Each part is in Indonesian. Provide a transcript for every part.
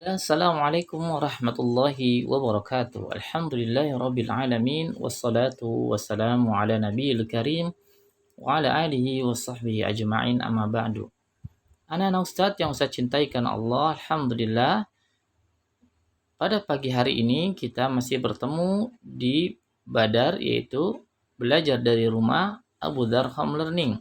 Assalamualaikum warahmatullahi wabarakatuh. Alhamdulillahirabbil alamin wassalatu wassalamu ala nabiyil karim wa ala alihi washabbihi ajma'in amma ba'du. Anak-anak Ustadz yang saya cintai karena Allah, alhamdulillah pada pagi hari ini kita masih bertemu di Badar, yaitu belajar dari rumah Abu Dhar Home Learning.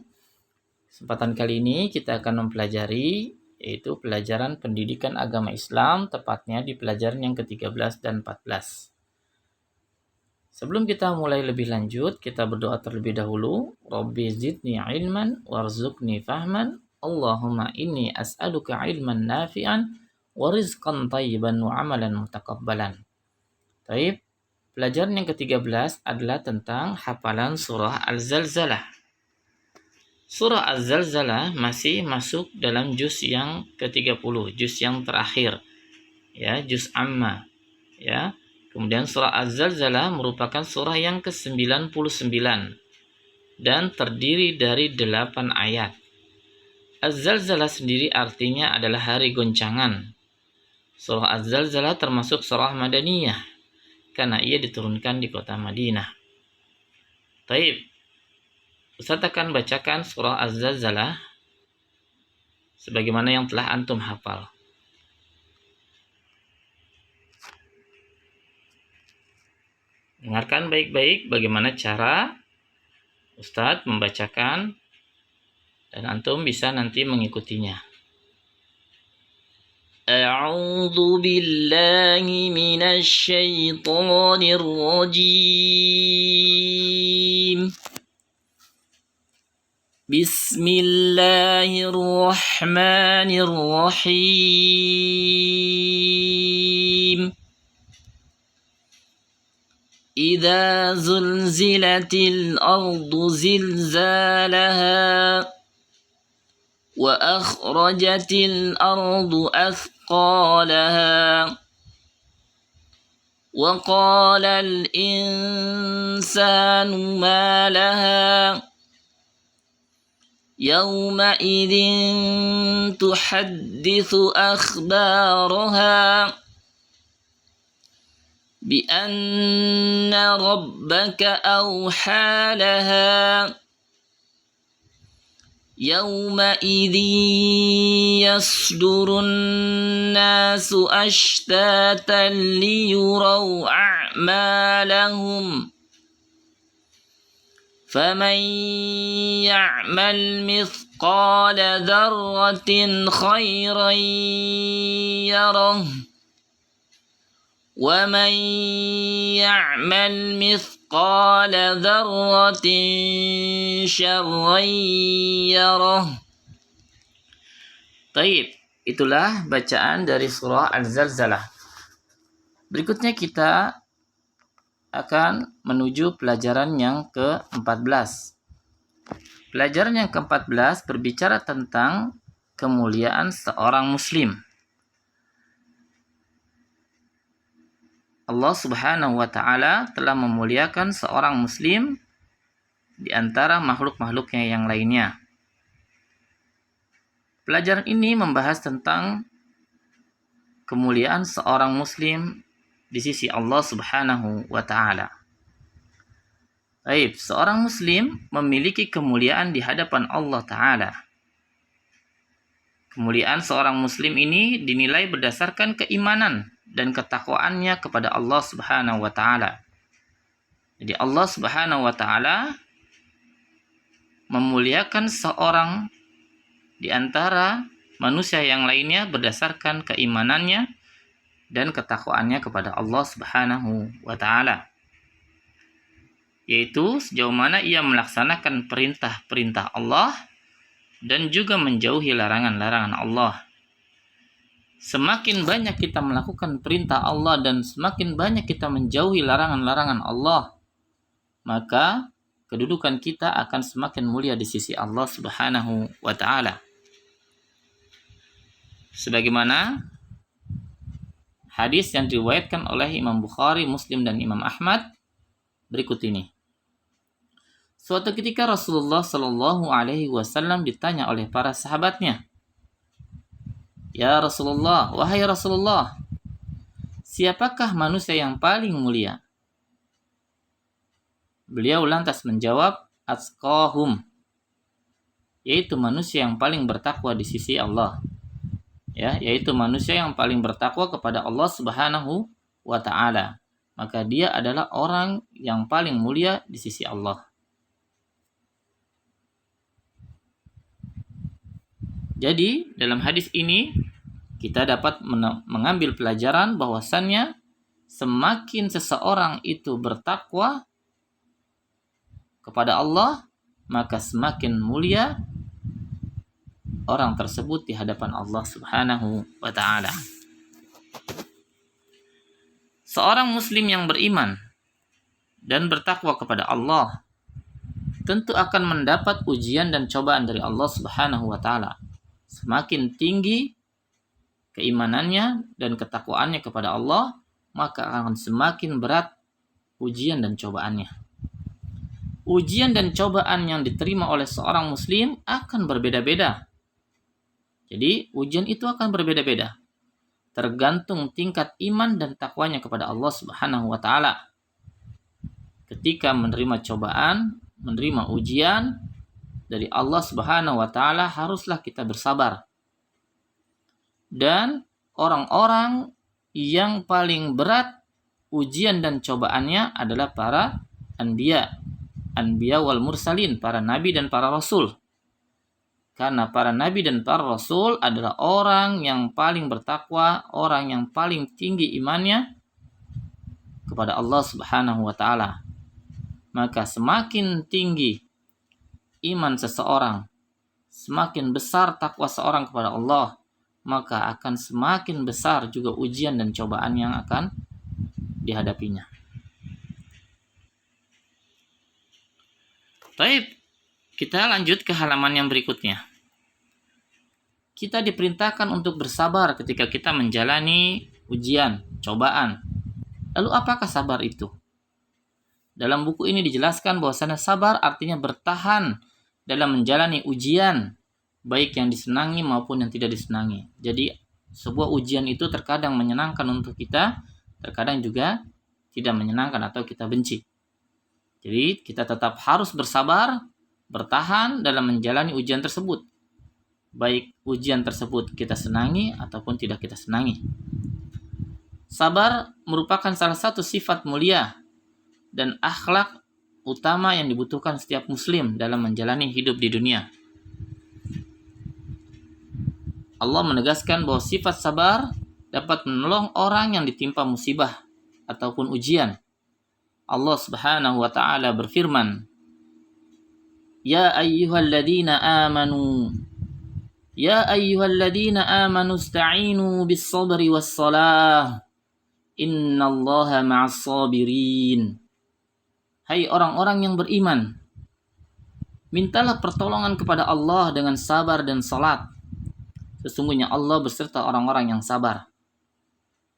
Kesempatan kali ini kita akan mempelajari yaitu pelajaran pendidikan agama Islam, tepatnya di pelajaran yang ke-13 dan 14. Sebelum kita mulai lebih lanjut, kita berdoa terlebih dahulu. Rabbi zidni ilman warzuqni fahman. Allahumma inni as'aluka ilman nafi'an wa rizqan tayyiban wa amalan mutaqabbalan. Baik, pelajaran yang ke-13 adalah tentang hafalan surah Al-Zalzalah. Surah Az-Zalzalah masih masuk dalam juz yang ke-30, juz yang terakhir. Ya, juz amma. Ya. Kemudian surah Az-Zalzalah merupakan surah yang ke-99 dan terdiri dari 8 ayat. Az-Zalzalah sendiri artinya adalah hari goncangan. Surah Az-Zalzalah termasuk surah Madaniyah karena ia diturunkan di kota Madinah. Taib. Ustaz akan bacakan surah Az-Zalzalah sebagaimana yang telah antum hafal. Dengarkan baik-baik bagaimana cara Ustaz membacakan dan antum bisa nanti mengikutinya. A'udzu billahi minasy syaithanir rajim. Bismillahirrahmanirrahim. Idza zulzilatil ardu zilzalaha wa akhrajatil ardu athqalaha wa qala al insanu ma laha يومئذ تحدث أخبارها بأن ربك أوحى لها يومئذ يصدر الناس أشتاتا ليروا أعمالهم فمن يعمل مثقال ذرة خيرا يره ومن يعمل مثقال ذرة شرا يره. Baik, itulah bacaan dari surah Al-Zalzalah. Berikutnya kita akan menuju pelajaran yang ke-14. Pelajaran yang ke-14 berbicara tentang kemuliaan seorang muslim. Allah Subhanahu wa ta'ala telah memuliakan seorang muslim di antara makhluk-makhluknya yang lainnya. Pelajaran ini membahas tentang kemuliaan seorang muslim di sisi Allah Subhanahu wa ta'ala. Baik, seorang muslim memiliki kemuliaan di hadapan Allah ta'ala. Kemuliaan seorang muslim ini dinilai berdasarkan keimanan dan ketakwaannya kepada Allah Subhanahu wa ta'ala. Jadi Allah Subhanahu wa ta'ala memuliakan seorang di antara manusia yang lainnya berdasarkan keimanannya dan ketakwaannya kepada Allah Subhanahu wa ta'ala, yaitu sejauh mana ia melaksanakan perintah-perintah Allah dan juga menjauhi larangan-larangan Allah. Semakin banyak kita melakukan perintah Allah dan semakin banyak kita menjauhi larangan-larangan Allah, maka kedudukan kita akan semakin mulia di sisi Allah Subhanahu wa ta'ala. Sebagaimana hadis yang diriwayatkan oleh Imam Bukhari, Muslim, dan Imam Ahmad berikut ini. Suatu ketika Rasulullah Shallallahu Alaihi Wasallam ditanya oleh para sahabatnya, Ya Rasulullah, wahai Rasulullah, siapakah manusia yang paling mulia? Beliau lantas menjawab, atqahum, yaitu manusia yang paling bertakwa di sisi Allah. Ya, yaitu manusia yang paling bertakwa kepada Allah Subhanahu wa taala. Maka dia adalah orang yang paling mulia di sisi Allah. Jadi, dalam hadis ini kita dapat mengambil pelajaran bahwasannya semakin seseorang itu bertakwa kepada Allah, maka semakin mulia orang tersebut di hadapan Allah Subhanahu wa taala. Seorang muslim yang beriman dan bertakwa kepada Allah tentu akan mendapat ujian dan cobaan dari Allah Subhanahu wa taala. Semakin tinggi keimanannya dan ketakwaannya kepada Allah, maka akan semakin berat ujian dan cobaannya. Ujian dan cobaan yang diterima oleh seorang muslim akan berbeda-beda. Jadi, ujian itu akan berbeda-beda. Tergantung tingkat iman dan takwanya kepada Allah Subhanahu wa taala. Ketika menerima cobaan, menerima ujian dari Allah Subhanahu wa taala, haruslah kita bersabar. Dan orang-orang yang paling berat ujian dan cobaannya adalah para anbiya wal mursalin, para nabi dan para rasul. Karena para nabi dan para rasul adalah orang yang paling bertakwa, orang yang paling tinggi imannya kepada Allah Subhanahu wa taala. Maka semakin tinggi iman seseorang, semakin besar takwa seorang kepada Allah, maka akan semakin besar juga ujian dan cobaan yang akan dihadapinya. Baik, kita lanjut ke halaman yang berikutnya. Kita diperintahkan untuk bersabar ketika kita menjalani ujian, cobaan. Lalu apakah sabar itu? Dalam buku ini dijelaskan bahwasanya sabar artinya bertahan dalam menjalani ujian, baik yang disenangi maupun yang tidak disenangi. Jadi sebuah ujian itu terkadang menyenangkan untuk kita, terkadang juga tidak menyenangkan atau kita benci. Jadi kita tetap harus bersabar, bertahan dalam menjalani ujian tersebut. Baik ujian tersebut kita senangi ataupun tidak kita senangi. Sabar merupakan salah satu sifat mulia dan akhlak utama yang dibutuhkan setiap muslim dalam menjalani hidup di dunia. Allah menegaskan bahwa sifat sabar dapat menolong orang yang ditimpa musibah ataupun ujian. Allah Subhanahu wa taala berfirman, Ya ayyuhalladzina amanu ista'inu bis-sabri was-salah. Innallaha ma'as sabirin. Hai orang-orang yang beriman, mintalah pertolongan kepada Allah dengan sabar dan salat. Sesungguhnya Allah beserta orang-orang yang sabar.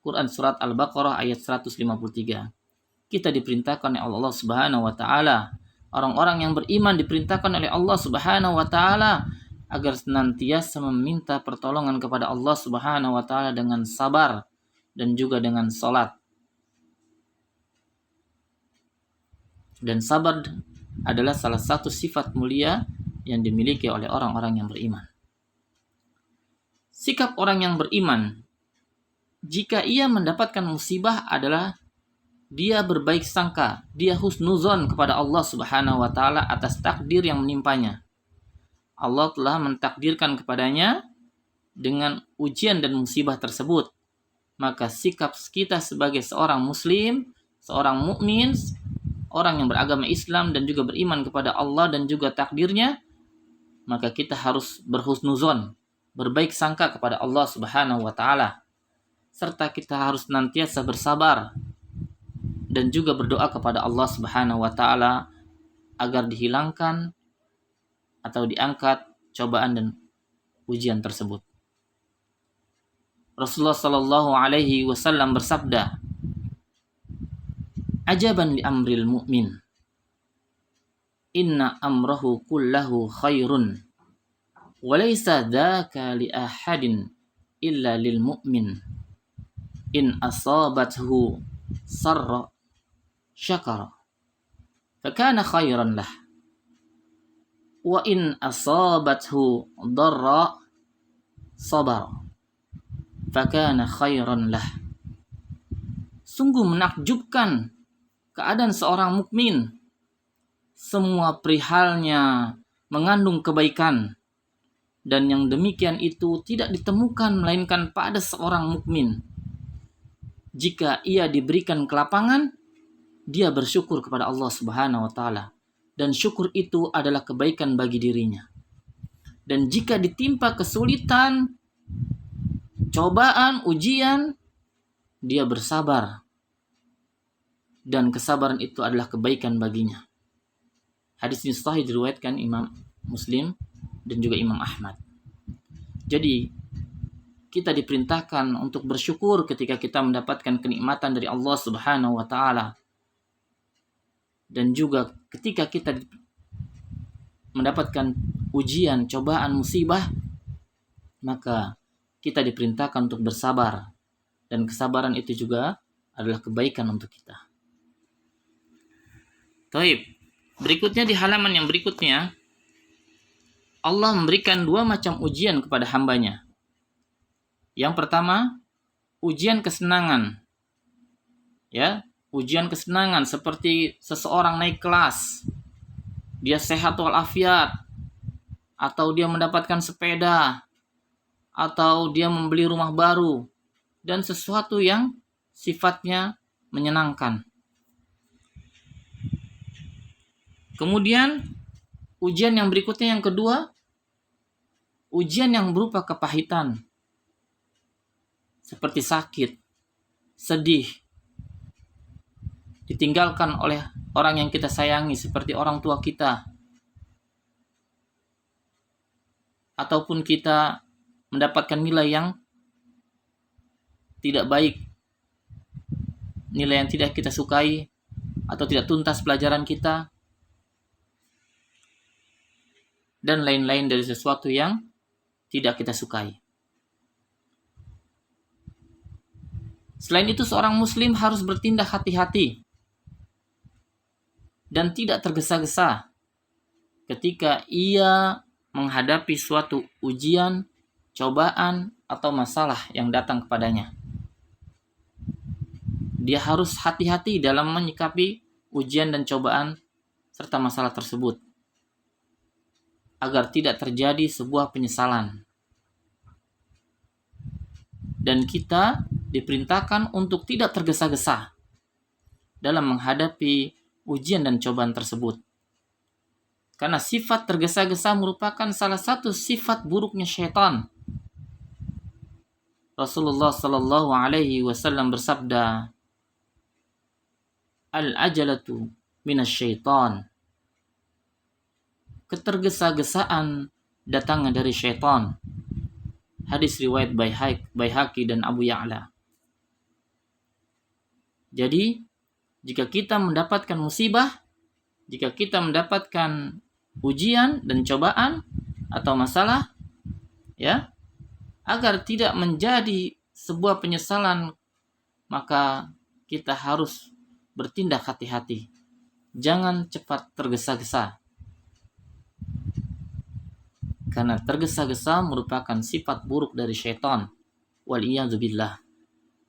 Quran surat Al-Baqarah ayat 153. Kita diperintahkan oleh Allah Subhanahu wa taala, orang-orang yang beriman diperintahkan oleh Allah Subhanahu wa taala agar senantiasa meminta pertolongan kepada Allah Subhanahu wa taala dengan sabar dan juga dengan salat. Dan sabar adalah salah satu sifat mulia yang dimiliki oleh orang-orang yang beriman. Sikap orang yang beriman jika ia mendapatkan musibah adalah dia berbaik sangka, dia husnuzon kepada Allah Subhanahu wa taala atas takdir yang menimpanya. Allah telah mentakdirkan kepadanya dengan ujian dan musibah tersebut. Maka sikap kita sebagai seorang muslim, seorang mukmin, orang yang beragama Islam dan juga beriman kepada Allah dan juga takdirnya, maka kita harus berhusnuzon, berbaik sangka kepada Allah Subhanahu wa taala. Serta kita harus senantiasa bersabar dan juga berdoa kepada Allah Subhanahu wa taala agar dihilangkan atau diangkat cobaan dan ujian tersebut. Rasulullah sallallahu alaihi wasallam bersabda, "Ajaban li amril mu'min. Inna amrahu kullahu khairun. Wa laysa dzaka li ahadin illa lil mu'min in asabathu sarra syakara fakana khairan lah wa in asabathu darra sabara fakana khairan lah. Sungguh menakjubkan keadaan seorang mukmin, semua perihalnya mengandung kebaikan, dan yang demikian itu tidak ditemukan melainkan pada seorang mukmin. Jika ia diberikan kelapangan, dia bersyukur kepada Allah Subhanahu wa taala, dan syukur itu adalah kebaikan bagi dirinya. Dan jika ditimpa kesulitan, cobaan, ujian, dia bersabar, dan kesabaran itu adalah kebaikan baginya. Hadis ini sahih diriwayatkan Imam Muslim dan juga Imam Ahmad. Jadi kita diperintahkan untuk bersyukur ketika kita mendapatkan kenikmatan dari Allah Subhanahu wa taala. Dan juga ketika kita mendapatkan ujian, cobaan, musibah, maka kita diperintahkan untuk bersabar, dan kesabaran itu juga adalah kebaikan untuk kita. Taib. Berikutnya di halaman yang berikutnya, Allah memberikan 2 macam ujian kepada hambanya. Yang pertama, ujian kesenangan. Ya, ujian kesenangan seperti seseorang naik kelas. Dia sehat walafiat, atau dia mendapatkan sepeda, atau dia membeli rumah baru, dan sesuatu yang sifatnya menyenangkan. Kemudian ujian yang berikutnya yang kedua, ujian yang berupa kepahitan. Seperti sakit, sedih, ditinggalkan oleh orang yang kita sayangi seperti orang tua kita. Ataupun kita mendapatkan nilai yang tidak baik, nilai yang tidak kita sukai, atau tidak tuntas pelajaran kita, dan lain-lain dari sesuatu yang tidak kita sukai. Selain itu, seorang muslim harus bertindak hati-hati dan tidak tergesa-gesa ketika ia menghadapi suatu ujian, cobaan, atau masalah yang datang kepadanya. Dia harus hati-hati dalam menyikapi ujian dan cobaan serta masalah tersebut, agar tidak terjadi sebuah penyesalan. Dan kita diperintahkan untuk tidak tergesa-gesa dalam menghadapi ujian dan cobaan tersebut. Karena sifat tergesa-gesa merupakan salah satu sifat buruknya syaitan. Rasulullah sallallahu alaihi wasallam bersabda, "Al-ajalatu minasyaitan." Ketergesa-gesaan datangnya dari syaitan. Hadis riwayat Baihaqi dan Abu Ya'la. Jadi, jika kita mendapatkan musibah, jika kita mendapatkan ujian dan cobaan atau masalah, ya, agar tidak menjadi sebuah penyesalan, maka kita harus bertindak hati-hati. Jangan cepat tergesa-gesa. Karena tergesa-gesa merupakan sifat buruk dari syaitan. Waliyadzubillah.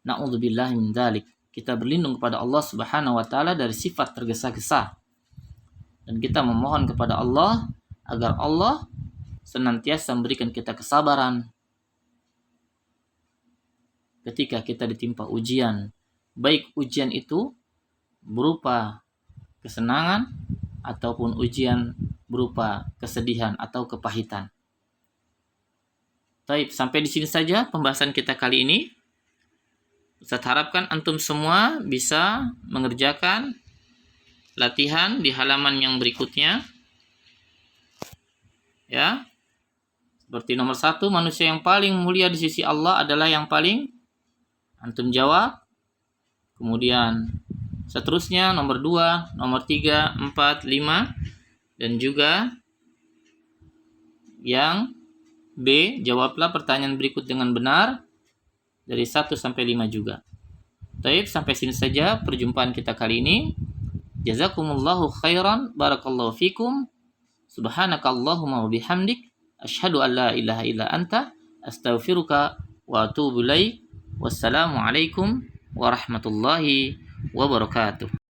Na'udzubillah min dzalik. Kita berlindung kepada Allah Subhanahu wa taala dari sifat tergesa-gesa. Dan kita memohon kepada Allah agar Allah senantiasa memberikan kita kesabaran ketika kita ditimpa ujian. Baik ujian itu berupa kesenangan ataupun ujian berupa kesedihan atau kepahitan. Baik, sampai di sini saja pembahasan kita kali ini. Ustaz harapkan antum semua bisa mengerjakan latihan di halaman yang berikutnya. Ya. Seperti nomor 1, manusia yang paling mulia di sisi Allah adalah yang paling, antum jawab. Kemudian seterusnya nomor 2, nomor 3, 4, 5, dan juga yang B. Jawablah pertanyaan berikut dengan benar dari 1 sampai 5 juga. Baik, sampai sini saja perjumpaan kita kali ini. Jazakumullahu khairan, barakallahu fikum. Subhanakallahumma wa bihamdik, asyhadu an la ilaha illa anta, astaghfiruka wa atubu ilaik. Wassalamualaikum warahmatullahi wabarakatuh.